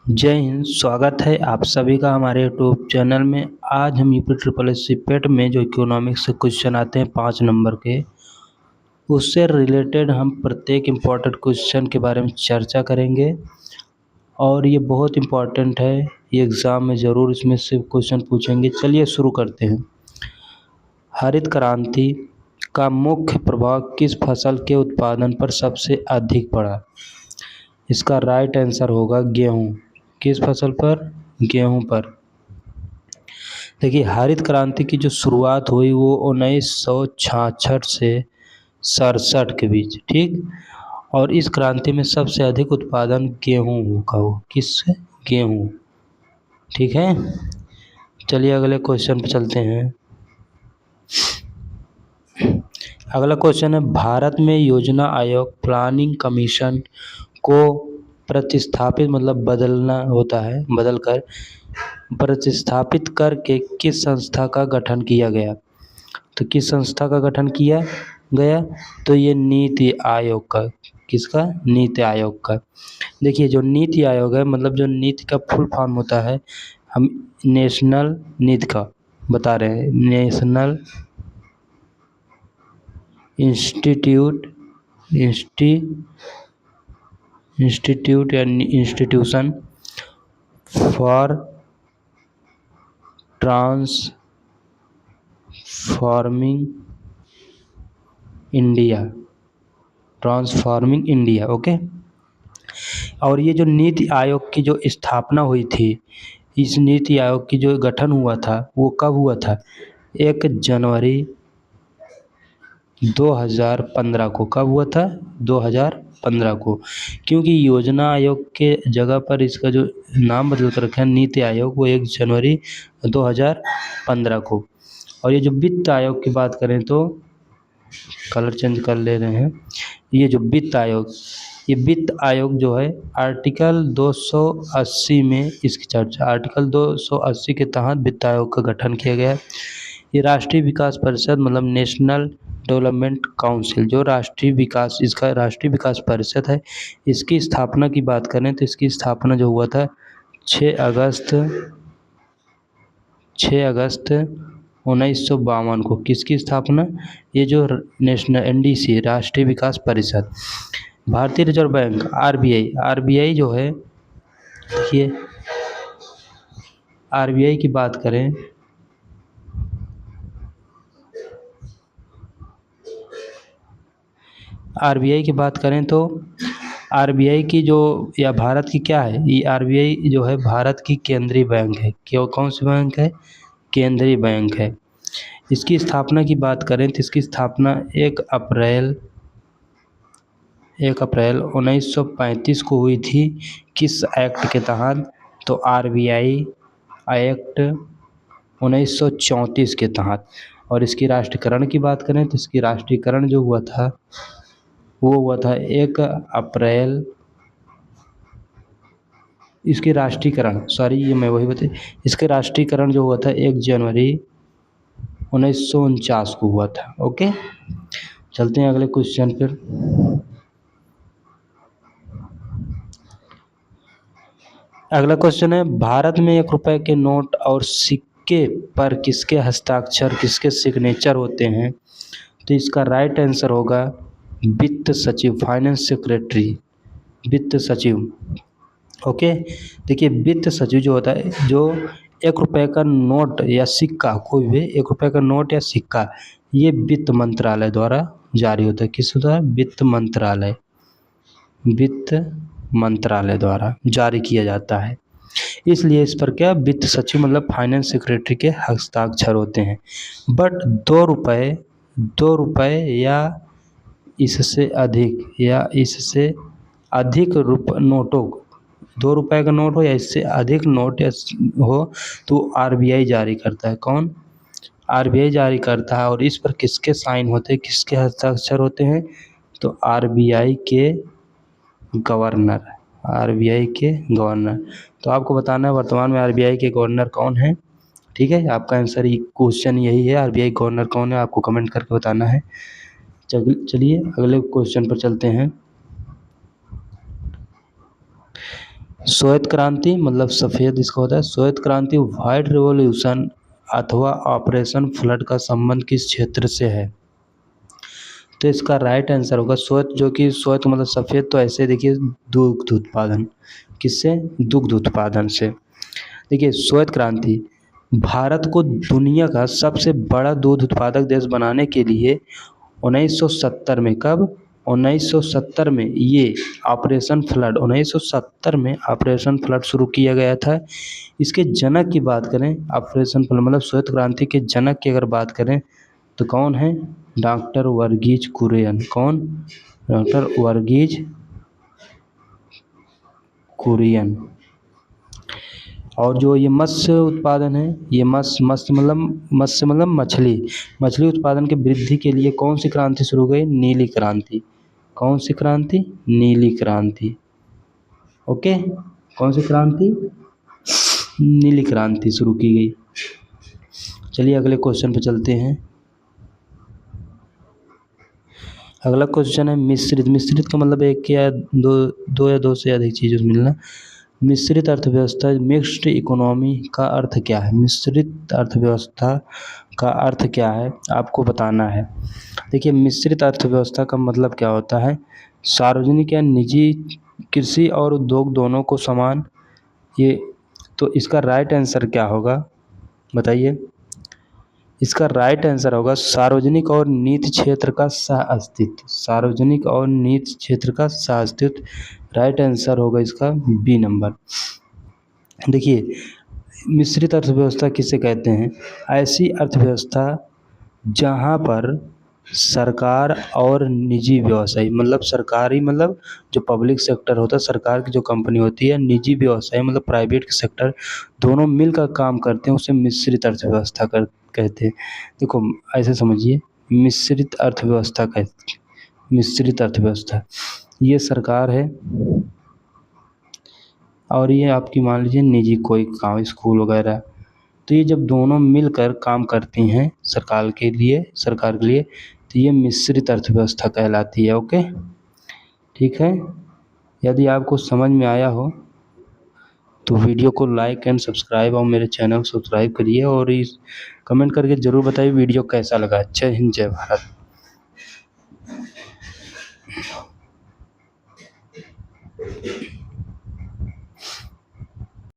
जय हिंद। स्वागत है आप सभी का हमारे यूट्यूब चैनल में। आज हम यूपी ट्रिपल एस सी पेट में जो इकोनॉमिक्स से क्वेश्चन आते हैं 5 नंबर के, उससे रिलेटेड हम प्रत्येक इम्पॉर्टेंट क्वेश्चन के बारे में चर्चा करेंगे और ये बहुत इम्पॉर्टेंट है। ये एग्ज़ाम में ज़रूर इसमें से क्वेश्चन पूछेंगे। चलिए शुरू करते हैं। हरित क्रांति का मुख्य प्रभाव किस फसल के उत्पादन पर सबसे अधिक पड़ा? इसका राइट आंसर होगा गेहूँ। किस फसल पर? गेहूँ पर। देखिए, हरित क्रांति की जो शुरुआत हुई वो 1966 से 67 के बीच, ठीक। और इस क्रांति में सबसे अधिक उत्पादन गेहूँ का हो। किससे? गेहूँ, ठीक है। चलिए अगले क्वेश्चन पे चलते हैं। अगला क्वेश्चन है, भारत में योजना आयोग प्लानिंग कमीशन को प्रतिस्थापित मतलब बदलना होता है, बदलकर प्रतिस्थापित करके किस संस्था का गठन किया गया? तो किस संस्था का गठन किया गया? तो ये नीति आयोग का। किसका? नीति आयोग का। देखिए, जो नीति आयोग है मतलब जो नीति का फुल फॉर्म होता है, हम नेशनल नीति का बता रहे हैं, नेशनल इंस्टीट्यूट या institution for transforming India, okay. और ये जो नीति आयोग की जो स्थापना हुई थी, इस नीति आयोग की जो गठन हुआ था वो कब हुआ था? 1 जनवरी 2015 को। कब हुआ था? 2015 को। क्योंकि योजना आयोग के जगह पर इसका जो नाम बदल कर रखा है नीति आयोग, वो 1 जनवरी 2015 को। और ये जो वित्त आयोग की बात करें तो कलर चेंज कर ले रहे हैं। ये जो वित्त आयोग जो है आर्टिकल 280 में इसकी चर्चा, आर्टिकल 280 के तहत वित्त आयोग का गठन किया गया। ये राष्ट्रीय विकास परिषद मतलब नेशनल डेवलपमेंट काउंसिल, जो इसका राष्ट्रीय विकास परिषद है, इसकी स्थापना की बात करें तो इसकी स्थापना जो हुआ था 6 अगस्त 1952 को। किसकी स्थापना? ये जो नेशनल NDC राष्ट्रीय विकास परिषद। भारतीय रिजर्व बैंक RBI जो है, देखिए RBI की बात करें तो RBI की जो या भारत की क्या है, ये RBI जो है भारत की केंद्रीय बैंक है। क्यों? कौन सी बैंक है? केंद्रीय बैंक है। इसकी स्थापना की बात करें तो इसकी स्थापना 1 अप्रैल 1935 को हुई थी। किस एक्ट के तहत? तो RBI एक्ट 1934 के तहत। और इसकी राष्ट्रीयकरण की बात करें तो इसकी राष्ट्रीयकरण जो हुआ था वो हुआ था 1 अप्रैल। इसके राष्ट्रीयकरण जो हुआ था 1 जनवरी 1949 को हुआ था, ओके। चलते हैं अगले क्वेश्चन पर। अगला क्वेश्चन है, भारत में 1 रुपए के नोट और सिक्के पर किसके सिग्नेचर होते हैं? तो इसका राइट आंसर होगा वित्त सचिव, फाइनेंस सेक्रेटरी, वित्त सचिव, ओके। देखिए, वित्त सचिव जो होता है, जो 1 रुपए का नोट या सिक्का, कोई भी 1 रुपए का नोट या सिक्का, ये वित्त मंत्रालय द्वारा जारी होता है। किस द्वारा? वित्त मंत्रालय द्वारा जारी किया जाता है। इसलिए इस पर क्या, वित्त सचिव मतलब फाइनेंस सेक्रेटरी के हस्ताक्षर होते हैं। बट 2 रुपए या इससे अधिक नोटों, 2 रुपए का नोट हो या इससे अधिक नोट हो तो RBI जारी करता है। कौन? RBI जारी करता है। और इस पर किसके साइन होते हैं, किसके हस्ताक्षर होते हैं? तो RBI के गवर्नर। तो आपको बताना है वर्तमान में RBI के गवर्नर कौन है, ठीक है। आपका आंसर क्वेश्चन यही है, RBI गवर्नर कौन है, आपको कमेंट करके बताना है। चलिए अगले क्वेश्चन पर चलते हैं। श्वेत क्रांति मतलब सफ़ेद इसका होता है। श्वेत क्रांति व्हाइट रिवॉल्यूशन अथवा ऑपरेशन फ्लड का संबंध किस क्षेत्र से है? तो इसका राइट आंसर होगा श्वेत, जो कि श्वेत मतलब सफ़ेद, तो ऐसे देखिए दुग्ध उत्पादन, किससे? दुग्ध उत्पादन से। देखिए श्वेत क्रांति भारत को दुनिया का सबसे बड़ा दूध उत्पादक देश बनाने के लिए 1970 में, कब? 1970 में ये ऑपरेशन फ्लड, 1970 में ऑपरेशन फ्लड शुरू किया गया था। इसके जनक की बात करें, ऑपरेशन फ्लड मतलब श्वेत क्रांति के जनक की अगर बात करें तो कौन है? डॉक्टर वर्गीज कुरियन। कौन? डॉक्टर वर्गीज कुरियन। और जो ये मत्स्य उत्पादन है, ये मत्स्य मतलब मछली उत्पादन के वृद्धि के लिए कौन सी क्रांति शुरू गई? नीली क्रांति। कौन सी क्रांति? नीली क्रांति। ओके, कौन सी क्रांति? नीली क्रांति शुरू की गई। चलिए अगले क्वेश्चन पे चलते हैं। अगला क्वेश्चन है मिश्रित। मिश्रित का मतलब एक या दो या दो से अधिक चीज़ों से मिलना। मिश्रित अर्थव्यवस्था, मिक्स्ड इकोनॉमी का अर्थ क्या है? मिश्रित अर्थव्यवस्था का अर्थ क्या है आपको बताना है। देखिए मिश्रित अर्थव्यवस्था का मतलब क्या होता है? सार्वजनिक या निजी, कृषि और उद्योग दोनों को समान, ये तो इसका राइट आंसर क्या होगा बताइए? इसका राइट आंसर होगा सार्वजनिक और निजी क्षेत्र का सह अस्तित्व। सार्वजनिक और निजी क्षेत्र का सह अस्तित्व राइट आंसर होगा इसका बी नंबर। देखिए मिश्रित अर्थव्यवस्था किसे कहते हैं? ऐसी अर्थव्यवस्था जहां पर सरकार और निजी व्यवसायी, मतलब सरकारी मतलब जो पब्लिक सेक्टर होता है, सरकार की जो कंपनी होती है, निजी व्यवसाय मतलब प्राइवेट सेक्टर, दोनों मिलकर काम करते हैं, उसे मिश्रित अर्थव्यवस्था कहते हैं। देखो ऐसे समझिए, मिश्रित अर्थव्यवस्था कहते, मिश्रित अर्थव्यवस्था ये सरकार है और ये आपकी मान लीजिए निजी कोई काम, स्कूल वगैरह, तो ये जब दोनों मिलकर काम करती हैं सरकार के लिए तो ये मिश्रित अर्थव्यवस्था कहलाती है। ओके, ठीक है। यदि आपको समझ में आया हो तो वीडियो को लाइक एंड सब्सक्राइब और मेरे चैनल को सब्सक्राइब करिए और इस कमेंट करके ज़रूर बताइए वीडियो कैसा लगा। जय हिंद, जय भारत।